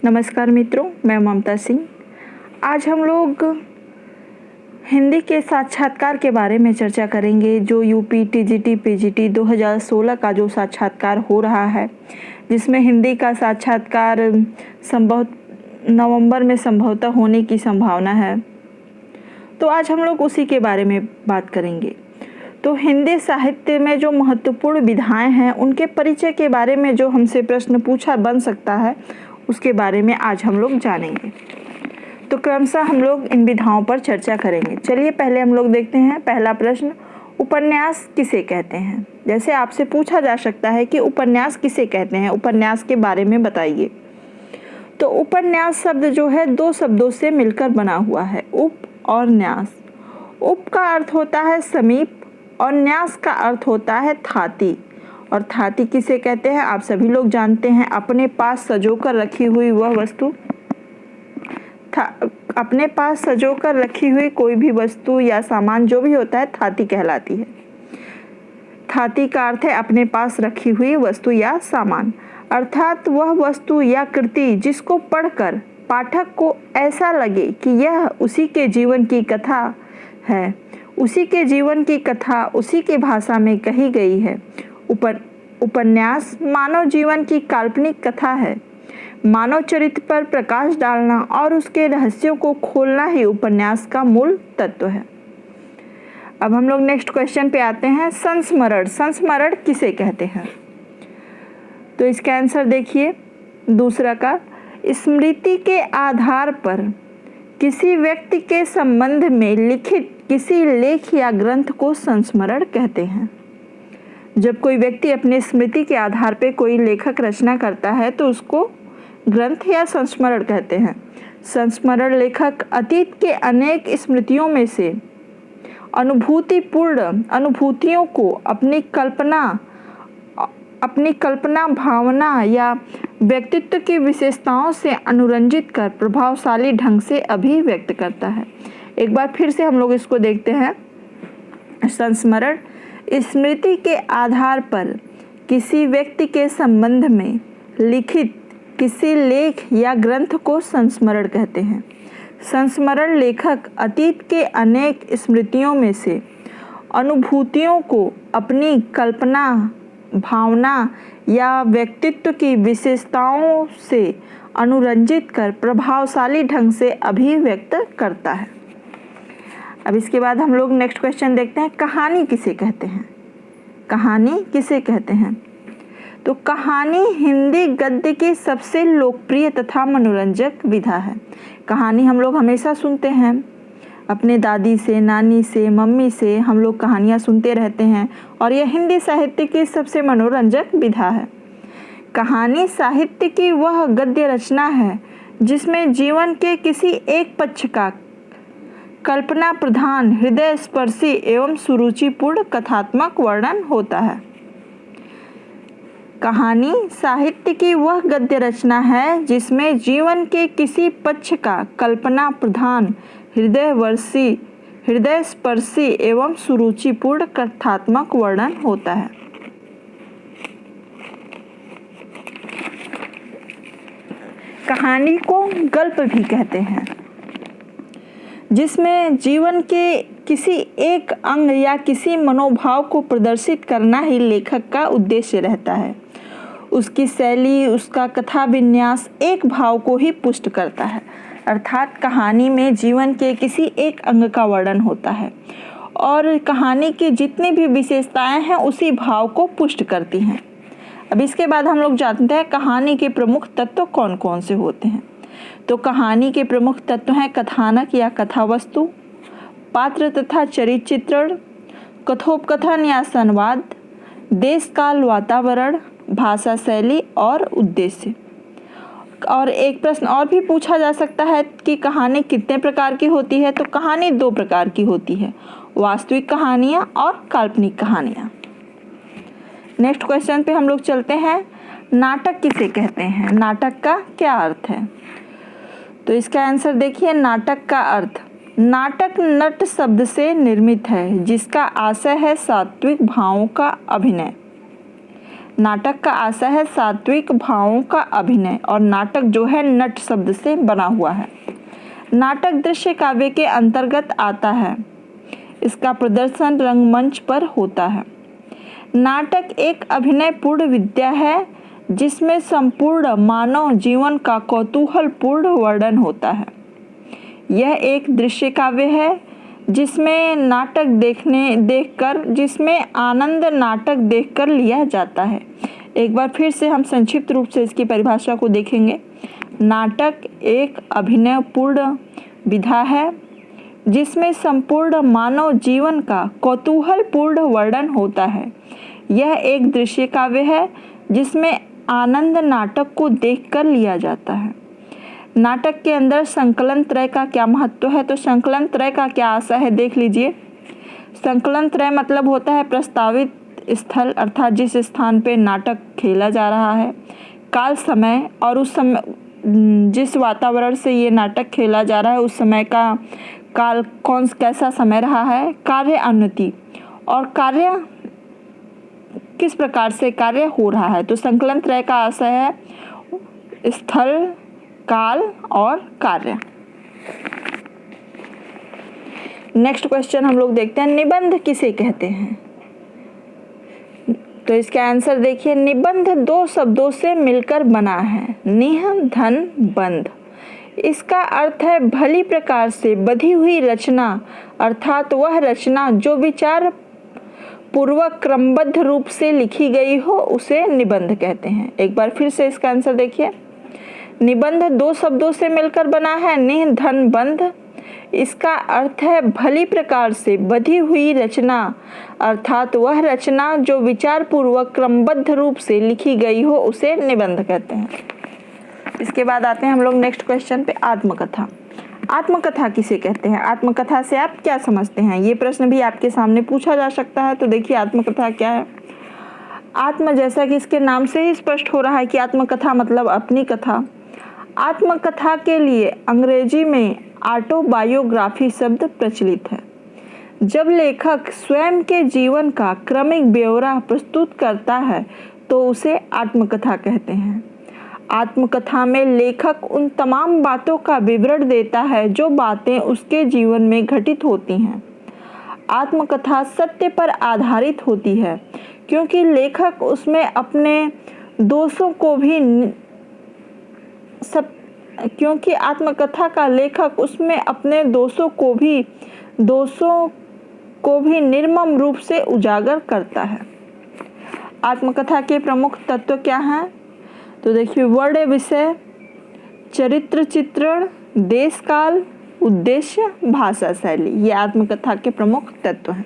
नमस्कार मित्रों, मैं ममता सिंह। आज हम लोग हिंदी के साक्षात्कार के बारे में चर्चा करेंगे। जो यूपी टीजीटी पीजीटी 2016 का जो साक्षात्कार हो रहा है, जिसमें हिंदी का साक्षात्कार नवंबर में संभवतः होने की संभावना है, तो आज हम लोग उसी के बारे में बात करेंगे। तो हिंदी साहित्य में जो महत्वपूर्ण विधाएं हैं, उनके परिचय के बारे में जो हमसे प्रश्न पूछा बन सकता है, उसके बारे में आज हम लोग जानेंगे। तो क्रमशः हम लोग इन विधाओं पर चर्चा करेंगे। चलिए पहले हम लोग देखते हैं पहला प्रश्न, उपन्यास किसे कहते हैं। जैसे आपसे पूछा जा सकता है कि उपन्यास किसे कहते हैं, उपन्यास के बारे में बताइए। तो उपन्यास शब्द जो है दो शब्दों से मिलकर बना हुआ है, उप और न्यास। उप का अर्थ होता है समीप और न्यास का अर्थ होता है थाती। और थाती किसे कहते हैं आप सभी लोग जानते हैं, अपने पास सजोकर रखी हुई वह वस्तु। अपने पास सजोकर रखी हुई कोई भी वस्तु या सामान जो भी होता है, थाती कहलाती है। थाती का अर्थ है अपने पास रखी हुई वस्तु या सामान, अर्थात वह वस्तु या कृति जिसको पढ़कर पाठक को ऐसा लगे कि यह उसी के जीवन की कथा है, उसी के जीवन की कथा उसी के भाषा में कही गई है। उपन्यास मानव जीवन की काल्पनिक कथा है। मानव चरित्र पर प्रकाश डालना और उसके रहस्यों को खोलना ही उपन्यास का मूल तत्व है। अब हम लोग नेक्स्ट क्वेश्चन पे आते हैं, संस्मरण। संस्मरण किसे कहते हैं? तो इसका आंसर देखिए, दूसरा का, स्मृति के आधार पर किसी व्यक्ति के संबंध में लिखित किसी लेख या ग्रंथ को संस्मरण कहते हैं। जब कोई व्यक्ति अपने स्मृति के आधार पर कोई लेखक रचना करता है तो उसको ग्रंथ या संस्मरण कहते हैं। संस्मरण लेखक अतीत के अनेक स्मृतियों में से अनुभूतिपूर्ण अनुभूतियों को अपनी कल्पना भावना या व्यक्तित्व की विशेषताओं से अनुरंजित कर प्रभावशाली ढंग से अभिव्यक्त करता है। एक बार फिर से हम लोग इसको देखते हैं। संस्मरण स्मृति के आधार पर किसी व्यक्ति के संबंध में लिखित किसी लेख या ग्रंथ को संस्मरण कहते हैं। संस्मरण लेखक अतीत के अनेक स्मृतियों में से अनुभूतियों को अपनी कल्पना भावना या व्यक्तित्व की विशेषताओं से अनुरंजित कर प्रभावशाली ढंग से अभिव्यक्त करता है। अब इसके बाद हम लोग नेक्स्ट क्वेश्चन देखते हैं, कहानी किसे कहते हैं। कहानी किसे कहते हैं? तो कहानी हिंदी गद्य की सबसे लोकप्रिय तथा मनोरंजक विधा है। कहानी हम लोग हमेशा सुनते हैं, अपने दादी से, नानी से, मम्मी से हम लोग कहानियाँ सुनते रहते हैं और यह हिंदी साहित्य की सबसे मनोरंजक विधा है। कहानी साहित्य की वह गद्य रचना है जिसमें जीवन के किसी एक पक्ष का कल्पना प्रधान, हृदय स्पर्शी एवं सुरुचिपूर्ण कथात्मक वर्णन होता है। कहानी साहित्य की वह गद्य रचना है जिसमें जीवन के किसी पक्ष का कल्पना प्रधान, हृदय स्पर्शी एवं सुरुचिपूर्ण कथात्मक वर्णन होता है। कहानी को गल्प भी कहते हैं, जिसमें जीवन के किसी एक अंग या किसी मनोभाव को प्रदर्शित करना ही लेखक का उद्देश्य रहता है। उसकी शैली, उसका कथा विन्यास एक भाव को ही पुष्ट करता है, अर्थात कहानी में जीवन के किसी एक अंग का वर्णन होता है और कहानी की जितनी भी विशेषताएं हैं उसी भाव को पुष्ट करती हैं। अब इसके बाद हम लोग जानते हैं कहानी के प्रमुख तत्व कौन कौन से होते हैं। तो कहानी के प्रमुख तत्व हैं कथानक या कथावस्तु, पात्र तथा चरित्र चित्रण, कथोपकथन या संवाद, देश काल वातावरण, भाषा शैली और उद्देश्य। और एक प्रश्न और भी पूछा जा सकता है कि कहानी कितने प्रकार की होती है। तो कहानी दो प्रकार की होती है, वास्तविक कहानियाँ और काल्पनिक कहानियाँ। नेक्स्ट क्वेश्चन पे हम लोग चलते हैं, नाटक किसे कहते हैं। नाटक का क्या अर्थ है? तो इसका आंसर देखिए, नाटक का अर्थ, नाटक नट शब्द से निर्मित है जिसका आशय है सात्विक भावों का अभिनय। नाटक का आशय है सात्विक भावों का अभिनय और नाटक जो है नट शब्द से बना हुआ है। नाटक दृश्य काव्य के अंतर्गत आता है। इसका प्रदर्शन रंगमंच पर होता है। नाटक एक अभिनयपूर्ण विद्या है जिसमें संपूर्ण मानव जीवन का कौतूहलपूर्ण वर्णन होता है। यह एक दृश्य काव्य है जिसमें आनंद नाटक देखकर लिया जाता है। एक बार फिर से हम संक्षिप्त रूप से इसकी परिभाषा को देखेंगे। नाटक एक अभिनयपूर्ण विधा है जिसमें संपूर्ण मानव जीवन का कौतूहलपूर्ण वर्णन होता है। यह एक दृश्य काव्य है जिसमें आनंद नाटक को देखकर लिया जाता है। नाटक के अंदर संकलन त्रय का क्या महत्व है? तो संकलन त्रय का क्या आशय है देख लीजिए। संकलन त्रय मतलब होता है प्रस्तावित स्थल अर्थात जिस स्थान पे नाटक खेला जा रहा है, काल समय और उस समय जिस वातावरण से ये नाटक खेला जा रहा है उस समय का काल कैसा समय रहा है, कार्य अनुति और कार्य किस प्रकार से कार्य हो रहा है। तो संकलन त्रय का आशय है स्थल, काल और कार्य। नेक्स्ट क्वेश्चन हम लोग देखते हैं, निबंध किसे कहते हैं? तो इसका आंसर देखिए, निबंध दो शब्दों से मिलकर बना है, निह धन बंध। इसका अर्थ है भली प्रकार से बधी हुई रचना अर्थात वह रचना जो विचार पूर्वक क्रमबद्ध रूप से लिखी गई हो उसे निबंध कहते हैं। एक बार फिर से इसका आंसर देखिए, निबंध दो शब्दों से मिलकर बना है, निह धन बंध। इसका अर्थ है भली प्रकार से बधी हुई रचना अर्थात वह रचना जो विचार पूर्वक क्रमबद्ध रूप से लिखी गई हो उसे निबंध कहते हैं। इसके बाद आते हैं हम लोग नेक्स्ट क्वेश्चन पे, आत्मकथा। आत्मकथा किसे कहते हैं? आत्मकथा से आप क्या समझते हैं? ये प्रश्न भी आपके सामने पूछा जा सकता है। तो देखिए आत्मकथा क्या है। आत्म, जैसा कि इसके नाम से ही स्पष्ट हो रहा है कि आत्मकथा मतलब अपनी कथा। आत्मकथा के लिए अंग्रेजी में ऑटोबायोग्राफी शब्द प्रचलित है। जब लेखक स्वयं के जीवन का क्रमिक ब्यौरा प्रस्तुत करता है तो उसे आत्मकथा कहते हैं। आत्मकथा में लेखक उन तमाम बातों का विवरण देता है जो बातें उसके जीवन में घटित होती हैं। आत्मकथा सत्य पर आधारित होती है क्योंकि लेखक उसमें अपने दोषों को भी क्योंकि आत्मकथा का लेखक उसमें अपने दोषों को भी निर्मम रूप से उजागर करता है। आत्मकथा के प्रमुख तत्व क्या हैं? तो देखिए, वर्ण विषय, चरित्र चित्रण, देश काल, उद्देश्य, भाषा शैली, ये आत्मकथा के प्रमुख तत्व हैं।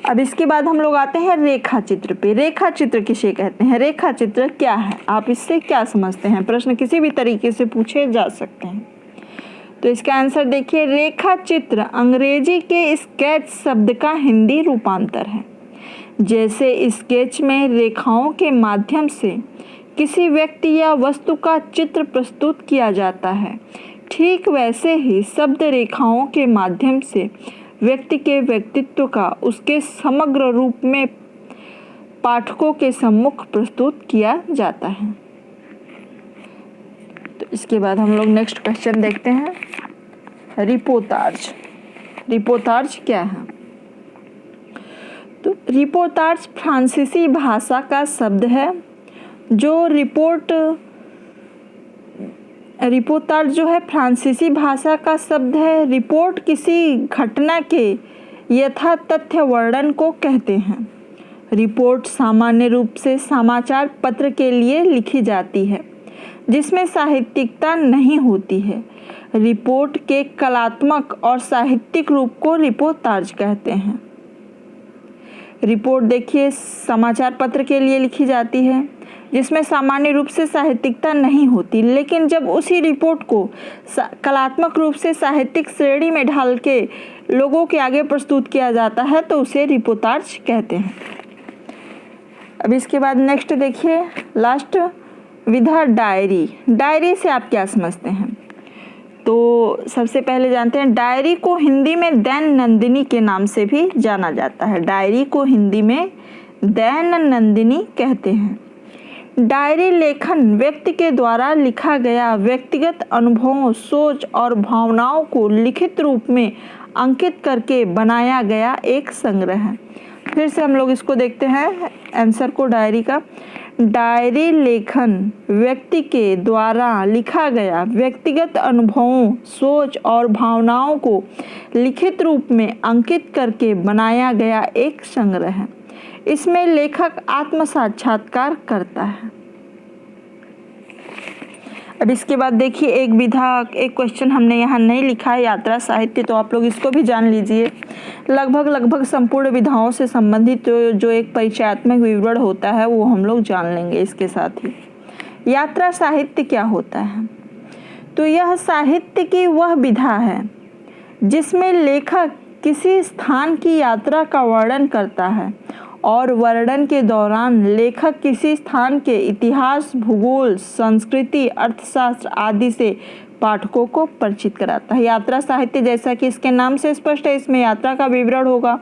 अब इसके बाद हम लोग आते हैं रेखा चित्र पे। रेखा चित्र किसे कहते हैं? रेखा चित्र क्या है? आप इससे क्या समझते हैं? प्रश्न किसी भी तरीके से पूछे जा सकते हैं। तो इसका आंसर देखिए, रेखा चित्र अंग्रेजी के स्केच शब्द का हिंदी रूपांतर है। जैसे स्केच में रेखाओं के माध्यम से किसी व्यक्ति या वस्तु का चित्र प्रस्तुत किया जाता है, ठीक वैसे ही शब्द रेखाओं के माध्यम से व्यक्ति के व्यक्तित्व का उसके समग्र रूप में पाठकों के सम्मुख प्रस्तुत किया जाता है। तो इसके बाद हम लोग नेक्स्ट क्वेश्चन देखते हैं, रिपोर्टाज। रिपोर्टाज क्या है? तो रिपोर्टाज फ्रांसीसी भाषा का शब्द है जो रिपोर्टाज जो है फ्रांसीसी भाषा का शब्द है। रिपोर्ट किसी घटना के यथा तथ्य वर्णन को कहते हैं। रिपोर्ट सामान्य रूप से समाचार पत्र के लिए लिखी जाती है जिसमें साहित्यिकता नहीं होती है। रिपोर्ट के कलात्मक और साहित्यिक रूप को रिपोर्टाज कहते हैं। रिपोर्ट देखिए समाचार पत्र के लिए लिखी जाती है जिसमें सामान्य रूप से साहित्यिकता नहीं होती, लेकिन जब उसी रिपोर्ट को कलात्मक रूप से साहित्यिक श्रेणी में ढाल के लोगों के आगे प्रस्तुत किया जाता है तो उसे रिपोर्टाज कहते हैं। अब इसके बाद नेक्स्ट देखिए, लास्ट विधा डायरी। डायरी से आप क्या समझते हैं? तो सबसे पहले जानते हैं, डायरी को हिंदी में दैनंदिनी के नाम से भी जाना जाता है। डायरी को हिंदी में दैनंदिनी कहते हैं। डायरी लेखन व्यक्ति के द्वारा लिखा गया व्यक्तिगत अनुभवों, सोच और भावनाओं को लिखित रूप में अंकित करके बनाया गया एक संग्रह है। फिर से हम लोग इसको देखते हैं आंसर को डायरी का। डायरी लेखन व्यक्ति के द्वारा लिखा गया व्यक्तिगत अनुभवों, सोच और भावनाओं को लिखित रूप में अंकित करके बनाया गया एक संग्रह है। इसमें लेखक आत्म साक्षात्कार करता है। अब इसके बाद देखिए एक विधा, एक क्वेश्चन हमने यहाँ नहीं लिखा है, यात्रा साहित्य, तो आप लोग इसको भी जान लीजिए। लगभग संपूर्ण विधाओं से संबंधित जो एक परिचयात्मक विवरण होता है वो हम लोग जान लेंगे इसके साथ ही। यात्रा साहित्य क्या होता है? तो यह साहित्य की वह विधा है जिसमें लेखक किसी स्थान की यात्रा का वर्णन करता है और वर्णन के दौरान लेखक किसी स्थान के इतिहास, भूगोल, संस्कृति, अर्थशास्त्र आदि से पाठकों को परिचित कराता है। यात्रा साहित्य जैसा कि इसके नाम से स्पष्ट है, इसमें यात्रा का विवरण होगा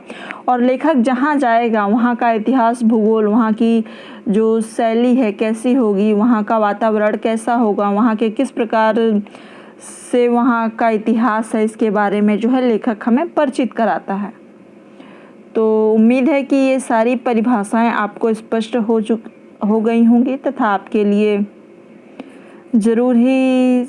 और लेखक जहाँ जाएगा वहाँ का इतिहास, भूगोल, वहाँ की जो शैली है कैसी होगी, वहाँ का वातावरण कैसा होगा, वहाँ के किस प्रकार से वहाँ का इतिहास है, इसके बारे में जो है लेखक हमें परिचित कराता है। तो उम्मीद है कि ये सारी परिभाषाएं आपको स्पष्ट हो गई होंगी तथा आपके लिए ज़रूर ही